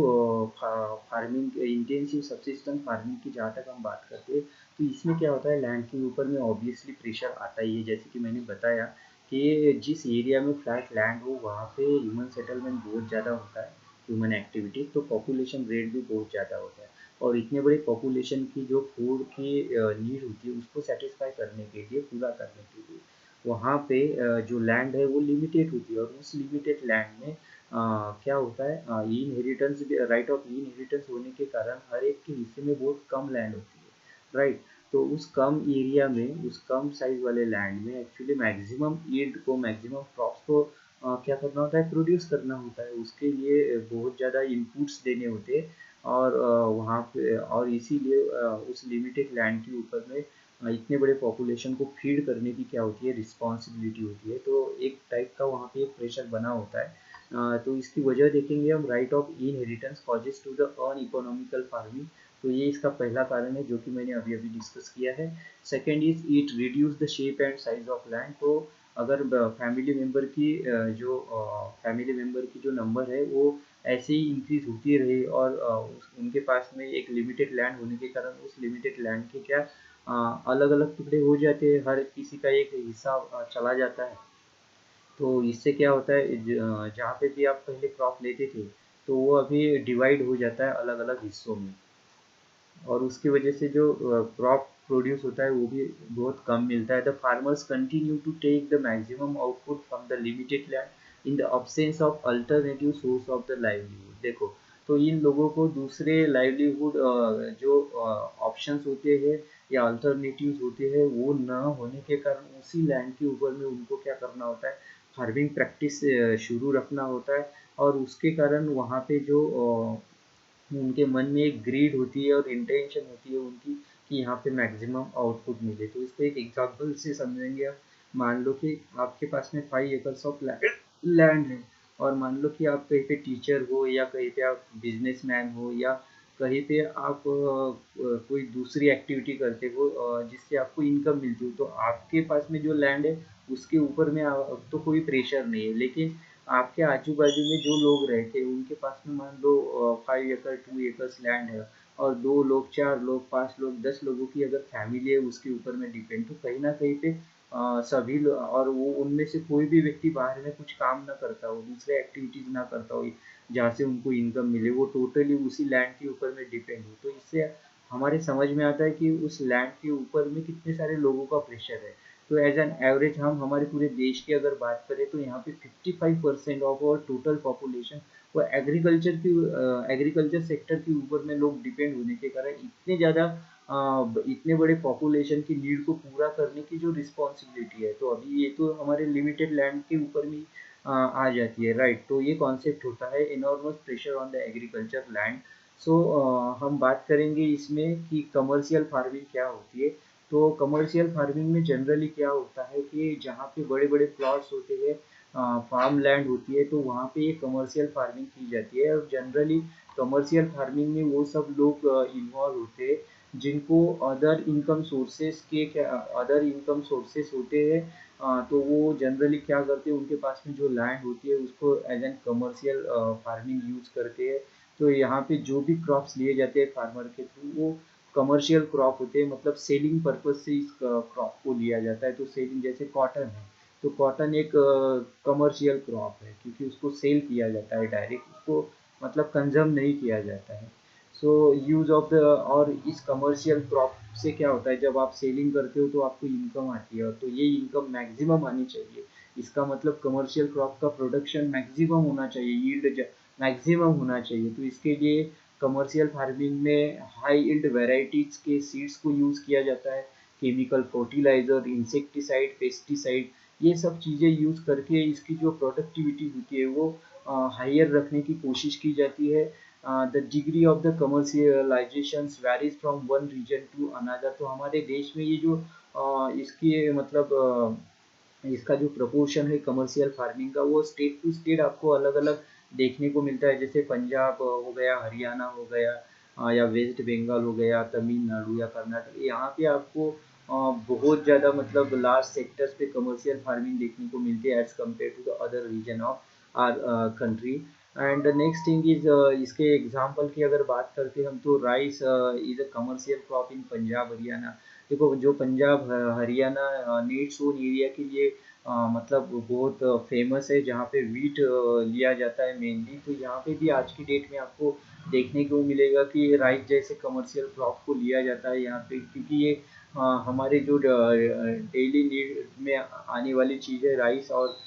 S1: farming, intensive subsistence farming की जहाँ तक हम बात करते हैं, तो इसमें क्या होता है, लैंड के ऊपर में ऑब्वियसली प्रेशर आता ही है। जैसे कि मैंने बताया कि जिस एरिया में फ्लैट लैंड हो वहाँ पे ह्यूमन सेटलमेंट बहुत ज़्यादा होता है, ह्यूमन एक्टिविटी, तो पॉपुलेशन रेट भी बहुत ज़्यादा होता है। और इतने बड़े पॉपुलेशन की जो फूड की नीड होती है उसको सेटिस्फाई करने के लिए, पूरा करने के लिए, वहाँ पे जो लैंड है वो लिमिटेड होती है। और उस लिमिटेड लैंड में क्या होता है, इनहेरिटेंस, राइट ऑफ इनहेरिटेंस होने के कारण हर एक के हिस्से में बहुत कम लैंड होती है, राइट। तो उस कम एरिया में, उस कम साइज वाले लैंड में एक्चुअली मैक्सिमम यील्ड को, मैक्सिमम क्रॉप्स को क्या करना होता है, प्रोड्यूस करना होता है। उसके लिए बहुत ज़्यादा इनपुट्स देने होते हैं। और वहाँ पे, और इसीलिए उस लिमिटेड लैंड के ऊपर में इतने बड़े पॉपुलेशन को फीड करने की क्या होती है, रिस्पॉन्सिबिलिटी होती है। तो एक टाइप का वहाँ पे एक प्रेशर बना होता है। तो इसकी वजह देखेंगे हम, right of inheritance causes to the uneconomical farming. तो ये इसका पहला कारण है जो कि मैंने अभी अभी डिस्कस किया है। Second is it reduce the shape and size of land. तो अगर फैमिली मेम्बर की जो फैमिली मेम्बर की जो नंबर है वो ऐसे ही इंक्रीज होती रही, और उनके पास में एक लिमिटेड लैंड होने के कारण उस लिमिटेड लैंड के क्या अलग अलग टुकड़े हो जाते हैं, हर किसी का एक हिस्सा चला जाता है। तो इससे क्या होता है, जहाँ पे भी आप पहले क्रॉप लेते थे तो वो अभी डिवाइड हो जाता है अलग अलग हिस्सों में। और उसकी वजह से जो क्रॉप प्रोड्यूस होता है वो भी बहुत कम मिलता है। The farmers continue to take the maximum output from the limited land in the absence of alternative source of the livelihood. देखो, तो इन लोगों को दूसरे लाइवलीहुड जो ऑप्शंस होते हैं या अल्टरनेटिव्स होते हैं वो न होने के कारण उसी लैंड के ऊपर में उनको क्या करना होता है, फार्मिंग प्रैक्टिस शुरू रखना होता है। और उसके कारण वहाँ पे जो उनके मन में एक ग्रीड होती है और इंटेंशन होती है उनकी कि यहाँ पे मैक्सिमम आउटपुट मिले। तो इसको एक एग्जांपल से समझेंगे आप। मान लो कि आपके पास में 5 एकर्स ऑफ लैंड है, और मान लो कि आप कहीं पे टीचर हो या कहीं पे आप बिजनेसमैन हो या कहीं पे आप कोई दूसरी एक्टिविटी करते हो जिससे आपको इनकम मिलती हो। तो आपके पास में जो लैंड है उसके ऊपर में तो कोई प्रेशर नहीं है, लेकिन आपके आजू बाजू में जो लोग रहते हैं उनके पास में मान लो 5 एकड़ 2 एकर्स लैंड है, और 2 लोग, 4 लोग, 5 लोग, 10 लोगों की अगर फैमिली है उसके ऊपर में डिपेंड, तो कहीं ना कहीं पे सभी लोग, और वो उनमें से कोई भी व्यक्ति बाहर में कुछ काम ना करता हो, दूसरे एक्टिविटीज ना करता हो जहाँ से उनको इनकम मिले, वो टोटली उसी लैंड के ऊपर में डिपेंड हो। तो इससे हमारे समझ में आता है कि उस लैंड के ऊपर में कितने सारे लोगों का प्रेशर है। तो एज एन एवरेज हम हमारे पूरे देश की अगर बात करें तो यहाँ पे 55% ऑफ आवर टोटल पॉपुलेशन वो एग्रीकल्चर सेक्टर के ऊपर में लोग डिपेंड होने के कारण इतने ज़्यादा इतने बड़े पॉपुलेशन की नीड को पूरा करने की जो रिस्पॉन्सिबिलिटी है, तो अभी ये तो हमारे लिमिटेड लैंड के ऊपर भी आ जाती है, राइट। तो ये कॉन्सेप्ट होता है enormous pressure on the agriculture land. So हम बात करेंगे इसमें कि कमर्शियल फार्मिंग क्या होती है। तो कमर्शियल फार्मिंग में जनरली क्या होता है कि जहाँ पे बड़े बड़े प्लॉट्स होते हैं, फार्म लैंड होती है, तो वहाँ पे ये कमर्शियल फार्मिंग की जाती है। और जनरली कमर्शियल फार्मिंग में वो सब लोग इन्वॉल्व होते हैं जिनको अदर इनकम सोर्सेस होते हैं। तो वो जनरली क्या करते हैं, उनके पास में जो लैंड होती है उसको as an commercial farming use करते हैं। तो यहाँ पे जो भी क्रॉप्स लिए जाते हैं फार्मर के थ्रू वो कमर्शियल क्रॉप होते हैं, मतलब सेलिंग पर्पज से इस क्रॉप को लिया जाता है। तो सेलिंग, जैसे कॉटन है, तो कॉटन एक कमर्शियल क्रॉप है क्योंकि उसको सेल किया जाता है डायरेक्ट, उसको मतलब कंज्यूम नहीं किया जाता है। सो यूज ऑफ द, और इस कमर्शियल क्रॉप से क्या होता है, जब आप सेलिंग करते हो तो आपको इनकम आती है, तो ये इनकम मैक्सिमम आनी चाहिए। इसका मतलब कमर्शियल क्रॉप का प्रोडक्शन मैक्सिमम होना चाहिए, यील्ड मैक्सिमम होना चाहिए। तो इसके लिए कमर्शियल फार्मिंग में हाई यील्ड वेराइटीज के सीड्स को यूज़ किया जाता है, केमिकल फर्टिलाइजर, इंसेक्टिसाइड, पेस्टिसाइड, ये सब चीज़ें यूज़ करके इसकी जो प्रोडक्टिविटी होती है वो हायर रखने की कोशिश की जाती है। The degree of the commercialisation varies from one region to another. तो हमारे देश में ये जो इसकी मतलब इसका जो प्रपोर्शन है कमर्शियल फार्मिंग का वो स्टेट टू स्टेट आपको अलग अलग देखने को मिलता है। जैसे पंजाब हो गया, हरियाणा हो गया, या वेस्ट बंगाल हो गया, तमिलनाडु या कर्नाटक, यहाँ पे आपको बहुत ज़्यादा मतलब लार्ज सेक्टर्स पे कमर्शियल फार्मिंग देखने को मिलती है as compare to the other region of our country. And next thing is इसके एग्जांपल की अगर बात करते हैं हम, तो rice is a commercial crop in Punjab Haryana. देखो जो Punjab Haryana needs own area के लिए मतलब बहुत फेमस है, जहाँ पे वीट लिया जाता है मेनली। तो यहाँ पे भी आज की डेट में आपको देखने को मिलेगा कि राइस जैसे कमर्शियल क्रॉप को लिया जाता है यहाँ पे, क्योंकि ये हमारे जो डेली नीड में आने वाली चीज़ है राइस, और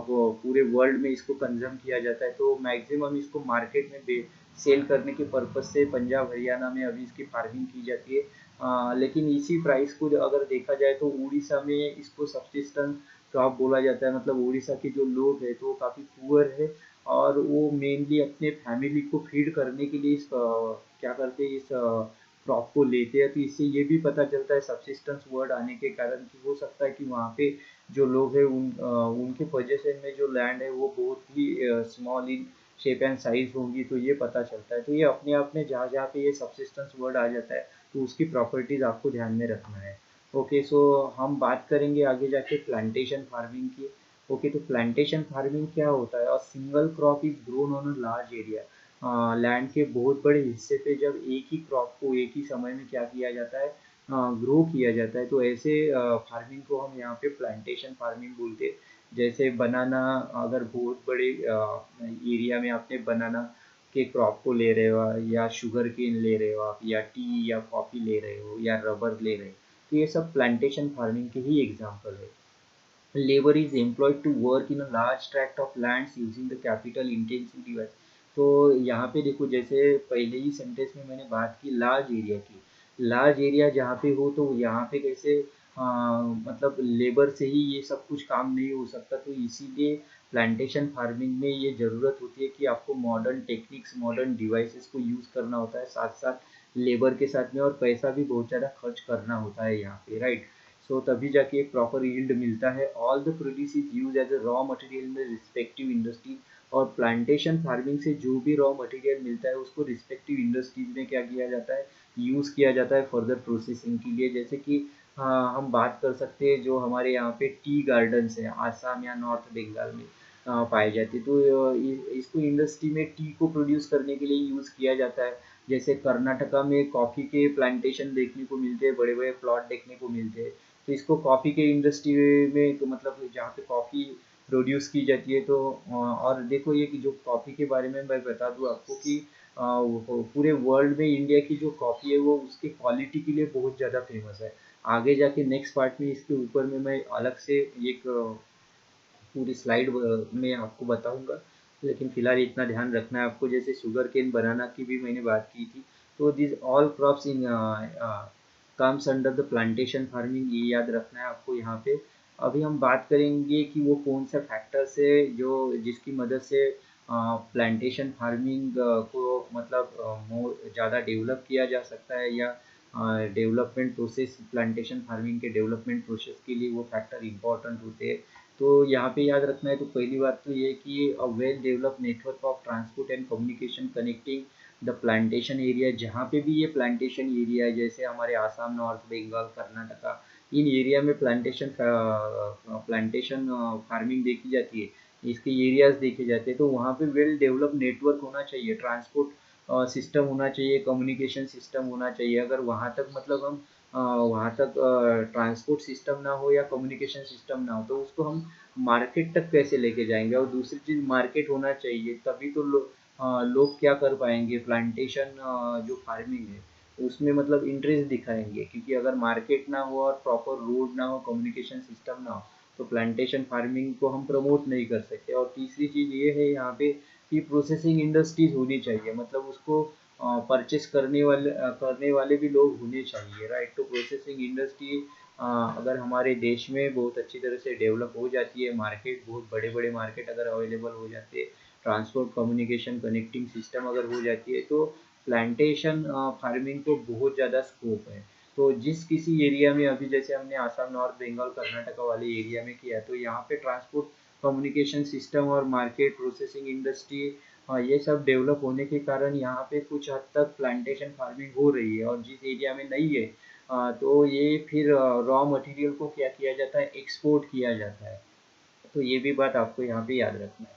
S1: वो पूरे वर्ल्ड में इसको कंज्यूम किया जाता है। तो मैक्सिमम इसको मार्केट में सेल करने के पर्पज से पंजाब हरियाणा में अभी इसकी फार्मिंग की जाती है। लेकिन इसी प्राइस को अगर देखा जाए तो उड़ीसा में इसको सब्सिस्टेंस क्रॉप बोला जाता है। मतलब उड़ीसा के जो लोग हैं तो वो काफ़ी पुअर है, और वो मेनली अपने फैमिली को फीड करने के लिए इस क्या करते हैं, इस क्रॉप को लेते हैं। तो इससे ये भी पता चलता है सब्सिस्टेंस वर्ड आने के कारण कि हो सकता है कि वहाँ पे जो लोग हैं उनके पोजेशन में जो लैंड है वो बहुत ही small in shape and size होंगी। तो ये पता चलता है। तो ये अपने आप में जहाँ जहाँ पे ये सब्सिस्टेंस वर्ड आ जाता है तो उसकी प्रॉपर्टीज आपको ध्यान में रखना है। ओके, सो हम बात करेंगे आगे जाके प्लांटेशन फार्मिंग की। ओके, तो प्लांटेशन फार्मिंग क्या होता है? और single crop is grown on a large area. Land के बहुत बड़े हिस्से पे जब एक ही क्रॉप को एक ही समय में क्या किया जाता है, ग्रो किया जाता है। तो ऐसे फार्मिंग को हम यहाँ पे प्लांटेशन फार्मिंग बोलते हैं। जैसे बनाना, अगर बहुत बड़े एरिया में आपने बनाना के क्रॉप को ले रहे हो, या शुगर केन ले रहे हो आप, या टी या कॉफ़ी ले रहे हो, या रबर ले रहे हो, तो ये सब प्लांटेशन फार्मिंग के ही एग्जाम्पल है। Labor is employed to work in a large tract of lands using the capital intensive device। तो यहाँ पे देखो, जैसे पहले ही सेंटेंस में मैंने बात की लार्ज एरिया की, लार्ज एरिया जहाँ पे हो तो यहाँ पे कैसे मतलब लेबर से ही ये सब कुछ काम नहीं हो सकता। तो इसीलिए प्लांटेशन फार्मिंग में ये ज़रूरत होती है कि आपको मॉडर्न टेक्निक्स, मॉडर्न डिवाइसेस को यूज़ करना होता है, साथ साथ लेबर के साथ में, और पैसा भी बहुत ज़्यादा खर्च करना होता है यहाँ पे, राइट। सो तभी जाके एक प्रॉपर यील्ड मिलता है। All the produce is use as a raw material in the respective industry. और प्लांटेशन फार्मिंग से जो भी रॉ मटेरियल मिलता है उसको रिस्पेक्टिव इंडस्ट्रीज में क्या किया जाता है, यूज़ किया जाता है फर्दर प्रोसेसिंग के लिए। जैसे कि हम बात कर सकते हैं, जो हमारे यहाँ पे टी गार्डन्स हैं आसाम या नॉर्थ बंगाल में पाए जाते हैं। तो इसको इंडस्ट्री में टी को प्रोड्यूस करने के लिए यूज़ किया जाता है। जैसे कर्नाटका में कॉफ़ी के प्लांटेशन देखने को मिलते हैं, बड़े बड़े प्लॉट देखने को मिलते हैं। तो इसको कॉफ़ी के इंडस्ट्री में, तो मतलब जहाँ पे कॉफ़ी प्रोड्यूस की जाती है। तो और देखो ये कि जो कॉफ़ी के बारे में मैं बता दूँ आपको कि पूरे वर्ल्ड में इंडिया की जो कॉफ़ी है वो उसकी क्वालिटी के लिए बहुत ज़्यादा फेमस है। आगे जाके नेक्स्ट पार्ट में इसके ऊपर में मैं अलग से एक पूरी स्लाइड में आपको बताऊंगा। लेकिन फिलहाल इतना ध्यान रखना है आपको, जैसे शुगर केन बनाना की भी मैंने बात की थी। तो this all crops in comes under the plantation farming, ये याद रखना है आपको यहाँ पे। अभी हम बात करेंगे कि वो कौन सा फैक्टर्स है जो जिसकी मदद से प्लांटेशन फार्मिंग को मतलब मोर ज़्यादा डेवलप किया जा सकता है, या डेवलपमेंट प्रोसेस, प्लांटेशन फार्मिंग के डेवलपमेंट प्रोसेस के लिए वो फैक्टर इंपॉर्टेंट होते हैं। तो यहाँ पे याद रखना है। तो पहली बात तो ये कि a well develop network of transport and communication connecting the plantation area. जहाँ पे भी ये प्लांटेशन एरिया है, जैसे हमारे आसाम, नॉर्थ बंगाल, कर्नाटका, इन एरिया में प्लांटेशन फार्मिंग देखी जाती है, इसके एरियाज देखे जाते हैं। तो वहाँ पे वेल डेवलप नेटवर्क होना चाहिए, ट्रांसपोर्ट सिस्टम होना चाहिए, कम्युनिकेशन सिस्टम होना चाहिए। अगर वहाँ तक मतलब हम वहाँ तक ट्रांसपोर्ट सिस्टम ना हो या कम्युनिकेशन सिस्टम ना हो तो उसको हम मार्केट तक कैसे लेके जाएंगे? और दूसरी चीज़, मार्केट होना चाहिए, तभी तो लोग क्या कर पाएंगे, प्लांटेशन जो फार्मिंग है उसमें मतलब इंटरेस्ट दिखाएंगे। क्योंकि अगर मार्केट ना हो और प्रॉपर रोड ना हो, कम्युनिकेशन सिस्टम ना हो, तो प्लांटेशन फार्मिंग को हम प्रमोट नहीं कर सकते। और तीसरी चीज़ ये है यहाँ पे कि प्रोसेसिंग इंडस्ट्रीज होनी चाहिए, मतलब उसको परचेस करने वाले भी लोग होने चाहिए, राइट। तो प्रोसेसिंग इंडस्ट्री अगर हमारे देश में बहुत अच्छी तरह से डेवलप हो जाती है, मार्केट, बहुत बड़े बड़े मार्केट अगर अवेलेबल हो जाते हैं, ट्रांसपोर्ट, कम्युनिकेशन, कनेक्टिंग सिस्टम अगर हो जाती है, तो प्लांटेशन फार्मिंग को बहुत ज़्यादा स्कोप है। तो जिस किसी एरिया में, अभी जैसे हमने आसाम, नॉर्थ बंगाल, कर्नाटका वाले एरिया में किया, तो यहाँ पे ट्रांसपोर्ट, कम्युनिकेशन सिस्टम और मार्केट, प्रोसेसिंग इंडस्ट्री हाँ, ये सब डेवलप होने के कारण यहाँ पे कुछ हद तक प्लांटेशन फार्मिंग हो रही है, और जिस एरिया में नहीं है तो ये फिर रॉ मटेरियल को क्या किया जाता है, एक्सपोर्ट किया जाता है। तो ये भी बात आपको यहाँ पे याद रखना है।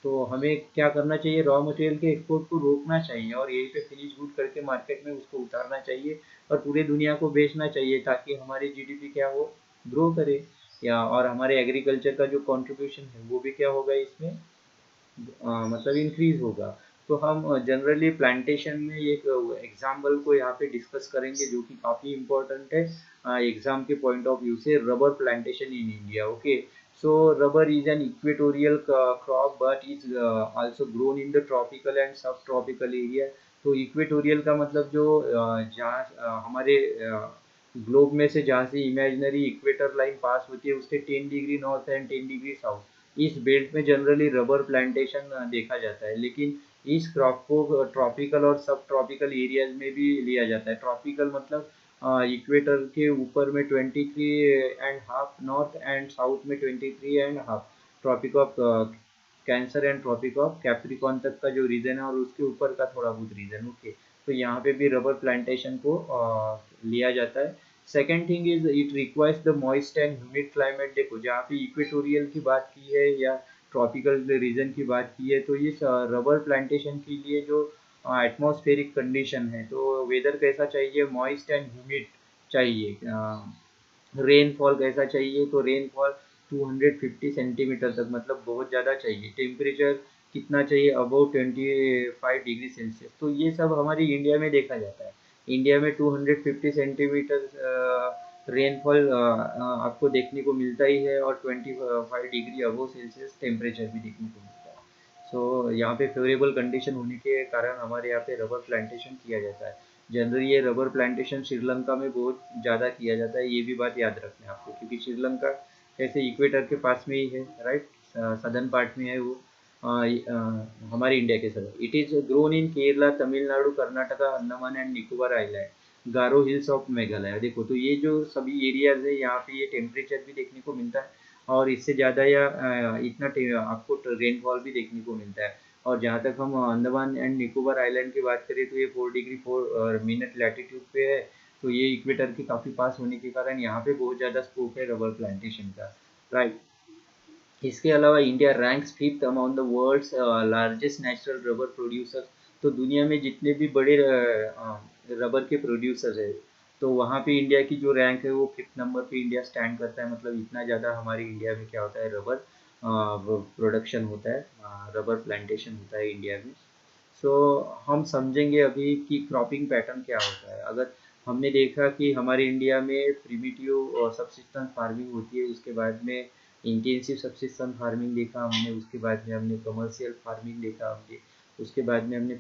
S1: तो हमें क्या करना चाहिए, रॉ मटेरियल के एक्सपोर्ट को रोकना चाहिए और यहीं पे फिनिश गुड करके मार्केट में उसको उतारना चाहिए और पूरे दुनिया को बेचना चाहिए, ताकि हमारी जीडीपी क्या हो, ग्रो करे, या और हमारे एग्रीकल्चर का जो कंट्रीब्यूशन है वो भी क्या होगा इसमें, मतलब इंक्रीज होगा। तो हम जनरली प्लांटेशन में एक एग्जाम्पल को यहाँ पे डिस्कस करेंगे जो कि काफ़ी इम्पोर्टेंट है एग्जाम के पॉइंट ऑफ व्यू से, rubber plantation in India. Okay, so rubber is an equatorial crop but is also grown in the tropical and सब ट्रॉपिकल एरिया। तो इक्वेटोरियल का मतलब जो जहाँ हमारे ग्लोब में से जहाँ से इमेजिनरी इक्वेटर लाइन पास होती है उसके 10 degree north and 10 degree south, इस बेल्ट में जनरली रबर प्लांटेशन देखा जाता है। लेकिन इस क्रॉप को ट्रॉपिकल और सब ट्रॉपिकल एरियाज में भी लिया जाता है। ट्रॉपिकल मतलब इक्वेटर के ऊपर में 23.5 नॉर्थ एंड साउथ में 23.5, tropic of cancer and tropic of capricorn तक का जो रीजन है और उसके ऊपर का थोड़ा बहुत रीजन। ओके, तो यहाँ पे भी रबर प्लांटेशन को लिया जाता है। Second thing is it requires the moist and humid climate. देखो, जहाँ पे इक्वेटोरियल की बात की है या ट्रॉपिकल रीजन की बात की है, तो इस रबर प्लांटेशन के लिए जो एटमॉस्फेरिक कंडीशन है, तो वेदर कैसा चाहिए, मॉइस्ट एंड ह्यूमिड चाहिए। रेनफॉल कैसा चाहिए, तो रेनफॉल 250 सेंटीमीटर तक, मतलब बहुत ज़्यादा चाहिए। टेम्परेचर कितना चाहिए, अबव 25 डिग्री सेल्सियस। तो ये सब हमारी इंडिया में देखा जाता है। इंडिया में 250 सेंटीमीटर रेनफॉल आपको देखने को मिलता ही है, और 25 डिग्री अबव सेल्सियस टेम्परेचर भी देखने को मिलता है। सो यहाँ पे फेवरेबल कंडीशन होने के कारण हमारे यहाँ पे रबर प्लांटेशन किया जाता है। जनरली ये रबर प्लांटेशन श्रीलंका में बहुत ज़्यादा किया जाता है, ये भी बात याद रखना है आपको, क्योंकि श्रीलंका कैसे इक्वेटर के पास में ही है, राइट, सदर्न पार्ट में है वो, हमारे इंडिया के सदर। It is grown in Kerala, Tamil Nadu, Karnataka, Andaman and Nicobar island, Garo hills of Meghalaya. देखो, तो ये जो सभी एरियाज है यहाँ पे ये टेम्परेचर भी देखने को मिलता है, और इससे ज़्यादा या आपको रेनफॉल भी देखने को मिलता है। और जहाँ तक हम अंडमान एंड निकोबार आइलैंड की बात करें, तो ये 4 डिग्री 4 मिनट लैटिट्यूड पे है। तो ये इक्वेटर के काफ़ी पास होने के कारण यहाँ पे बहुत ज़्यादा स्कोप है रबर प्लांटेशन का, राइट। इसके अलावा India ranks fifth among the world's largest natural rubber producer. तो दुनिया में जितने भी बड़े रबर के प्रोड्यूसर है, तो वहाँ पे इंडिया की जो रैंक है वो फिफ्थ नंबर पे इंडिया स्टैंड करता है। मतलब इतना ज़्यादा हमारे इंडिया में क्या होता है, रबर प्रोडक्शन होता है, रबर प्लांटेशन होता है इंडिया में। सो हम समझेंगे अभी कि क्रॉपिंग पैटर्न क्या होता है। अगर हमने देखा कि हमारे इंडिया में प्रिमिटिव सब्सिस्टेंस फार्मिंग होती है, उसके बाद में इंटेंसिव सब्सिस्टेंस फार्मिंग देखा हमने, उसके बाद में हमने कमर्शियल फार्मिंग देखा हमने, उसके बाद में हमने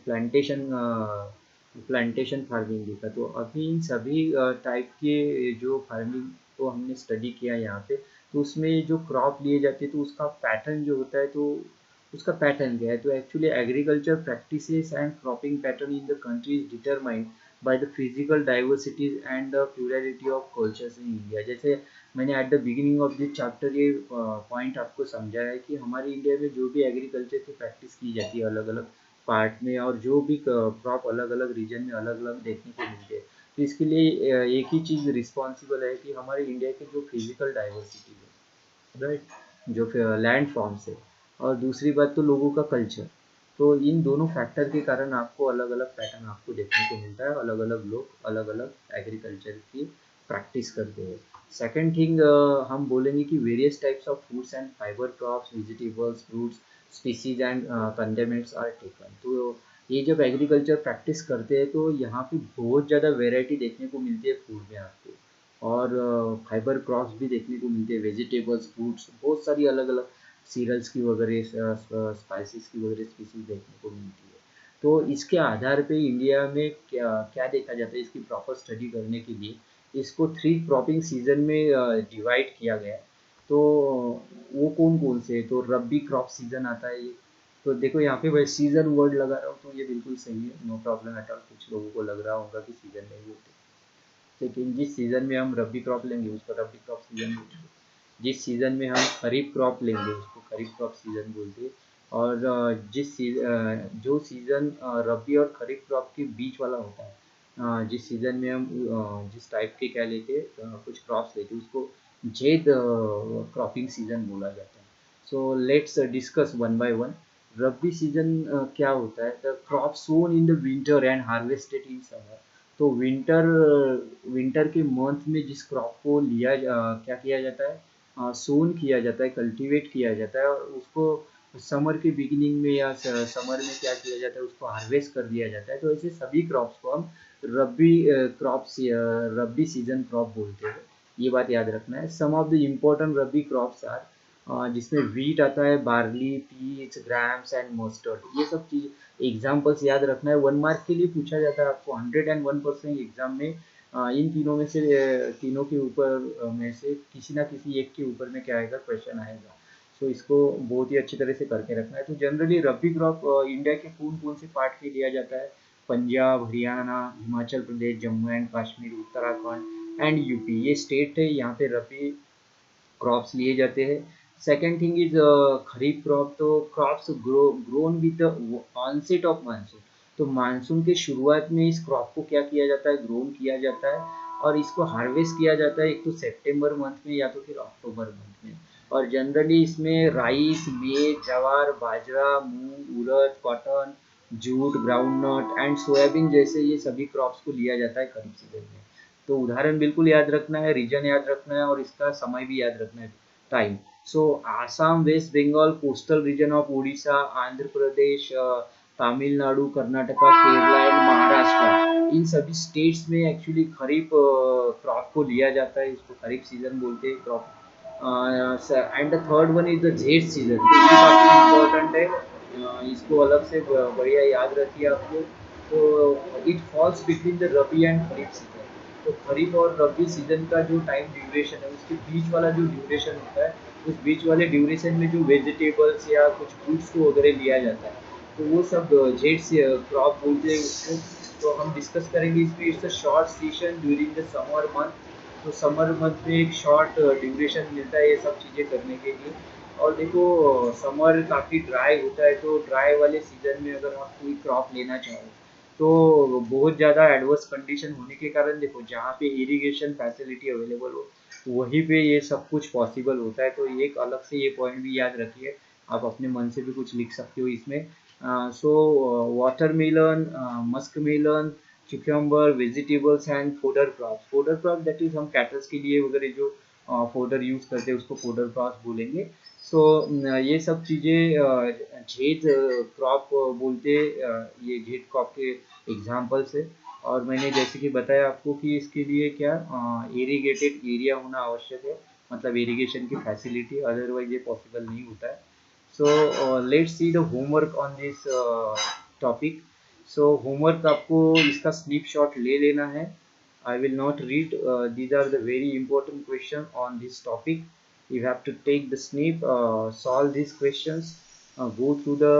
S1: प्लांटेशन फार्मिंग देखा। तो अभी इन सभी टाइप के जो फार्मिंग को हमने स्टडी किया यहाँ पे, तो उसमें जो क्रॉप लिए जाते हैं तो उसका पैटर्न जो होता है, तो उसका पैटर्न क्या है, तो actually agriculture practices and cropping pattern in the country is determined by the physical diversities and the plurality of cultures in India. जैसे मैंने at the beginning of this chapter ये पॉइंट आपको समझाया है कि हमारे इंडिया में जो भी एग्रीकल्चर की प्रैक्टिस की जाती है अलग अलग पार्ट में, और जो भी क्रॉप अलग अलग रीजन में अलग अलग देखने को मिलते हैं, तो इसके लिए एक ही चीज़ रिस्पॉन्सिबल है कि हमारे इंडिया की जो फिजिकल डाइवर्सिटी है, राइट, जो लैंड फॉर्म्स है, और दूसरी बात तो लोगों का कल्चर। तो इन दोनों फैक्टर के कारण आपको अलग अलग पैटर्न आपको देखने को मिलता है, अलग अलग लोग अलग अलग एग्रीकल्चर की प्रैक्टिस करते हैं। सेकेंड थिंग, हम बोलेंगे कि various types of foods and fibre crops, vegetables, fruits, species and condiments are taken. तो ये जब एग्रीकल्चर प्रैक्टिस करते हैं तो यहाँ पे बहुत ज़्यादा वेराइटी देखने को मिलती है फूड में आपको, और फाइबर क्रॉप्स भी देखने को मिलते हैं, वेजिटेबल्स, फ्रूट्स, बहुत सारी अलग अलग सीरियल्स की वगैरह, स्पाइसेस की वगैरह स्पीसीज देखने को मिलती है। तो इसके आधार पे इंडिया में क्या क्या देखा जाता है, इसकी प्रॉपर स्टडी करने के लिए इसको 3 क्रॉपिंग सीजन में डिवाइड किया गया है। तो वो कौन कौन से, तो रबी क्रॉप सीजन आता है ये। तो देखो यहाँ पे भाई सीजन वर्ड लगा रहा हूँ, तो ये बिल्कुल सही है, नो प्रॉब्लम एट ऑल। कुछ लोगों को लग रहा होगा कि सीजन नहीं बोलते, लेकिन जिस सीज़न में हम रबी क्रॉप लेंगे उसको रबी क्रॉप सीज़न बोलते हैं, जिस सीज़न में हम खरीफ क्रॉप लेंगे उसको खरीफ क्रॉप सीज़न बोलते हैं, और जो सीज़न रबी और खरीफ क्रॉप के बीच वाला होता है, जिस सीज़न में हम जिस टाइप के क्या लेते हैं, कुछ क्रॉप्स लेते हैं, उसको जेद क्रॉपिंग सीजन बोला जाता है। So let's discuss one by one. Rabi season क्या होता है? The crop sown in the winter and harvested in summer. तो विंटर के मंथ में जिस क्रॉप को क्या किया जाता है, सोन किया जाता है, कल्टीवेट किया जाता है, और उसको समर के बिगिनिंग में या समर में क्या किया जाता है, उसको हार्वेस्ट कर दिया जाता है। तो ऐसे सभी क्रॉप्स को हम rabi crops rabi season crop बोलते हैं। ये बात याद रखना है। Some of the important rabi crops are, जिसमें वीट आता है, barley, peach, grams and mustard. ये सब चीज एग्जाम्पल्स याद रखना है। 1 मार्क के लिए पूछा जाता है आपको 101% एग्जाम में। इन तीनों में से तीनों के ऊपर में से किसी ना किसी एक के ऊपर में क्या आएगा, क्वेश्चन आएगा। सो इसको बहुत ही अच्छी तरह से करके रखना है। तो जनरली रबी क्रॉप इंडिया के कौन कौन से पार्ट के लिया जाता है? Punjab, Haryana, Himachal Pradesh, Jammu and Kashmir, Uttarakhand and UP, ये स्टेट है, यहाँ पे रबी क्रॉप्स लिए जाते हैं। Second thing is kharif crop. तो crops grown with the onset of monsoon. तो मानसून के शुरुआत में इस क्रॉप को क्या किया जाता है, ग्रोन किया जाता है, और इसको हार्वेस्ट किया जाता है एक तो सितंबर मंथ में या तो फिर अक्टूबर मंथ में। और जनरली इसमें rice, maize, jowar, bajra, moong, urad, cotton, jute, groundnut and soybean जैसे ये सभी क्रॉप्स को लिया जाता है खरीफ सीजन में। तो उदाहरण बिल्कुल याद रखना है, रीजन याद रखना है, और इसका समय भी याद रखना है, time. So Assam, West Bengal, coastal region of Orissa, Andhra Pradesh, Tamil Nadu, Karnataka, Kerala and Maharashtra, इन सभी स्टेट्स में एक्चुअली खरीफ क्रॉप को लिया जाता है। इसको खरीफ सीजन बोलते हैं crop. And the third one is the जेठ सीजन। तो ये काफ़ी इम्पोर्टेंट है, इसको अलग से बढ़िया याद रखिए आपको। तो it falls between the rabi and kharif season. तो खरीफ और रबी सीजन का जो टाइम ड्यूरेशन है, उसके बीच वाला जो ड्यूरेशन होता है, उस बीच वाले ड्यूरेशन में जो वेजिटेबल्स या कुछ फ्रूट्स को वगैरह लिया जाता है, तो वो सब जेट से क्रॉप बोलते हैं उसको। तो हम डिस्कस करेंगे इसमें। It's a short season during the summer month. तो समर मंथ में एक शॉर्ट ड्यूरेशन मिलता है ये सब चीज़ें करने के लिए। और देखो, समर काफ़ी ड्राई होता है, तो ड्राई वाले सीजन में अगर आप कोई क्रॉप लेना चाहो, तो बहुत ज़्यादा एडवर्स कंडीशन होने के कारण देखो, जहाँ पे इरिगेशन फैसिलिटी अवेलेबल हो, वहीं पे ये सब कुछ पॉसिबल होता है। तो एक अलग से ये पॉइंट भी याद रखिए। आप अपने मन से भी कुछ लिख सकते हो इसमें। So watermelon, muskmelon, cucumber, vegetables and fodder crops. Fodder crop that is हम कैटल्स के लिए वगैरह जो फोडर यूज करते हैं, उसको फोडर क्रॉप्स बोलेंगे। सो ये सब चीज़ें झेद क्रॉप बोलते हैं, ये झेद क्रॉप के एग्जाम्पल्स है। और मैंने जैसे कि बताया आपको कि इसके लिए क्या इरिगेटेड एरिया होना आवश्यक है, मतलब इरिगेशन की फैसिलिटी, अदरवाइज ये पॉसिबल नहीं होता है। So let's see the homework on this topic. So homework आपको इसका स्नैपशॉट ले लेना है। I will not read. These are the very important questions on this topic. You have to take the snip, solve these questions, go through the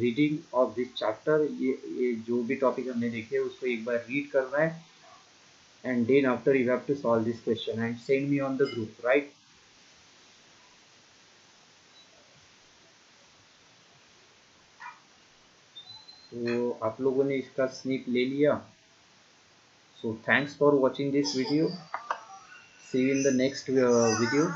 S1: reading of this chapter. ये जो भी topic हमने देखे उसको एक बार रीड करना है, and then after you have to solve this question and send me on the group, right? तो आप लोगों ने इसका स्निप ले लिया। So thanks for watching this video. See you in the next video.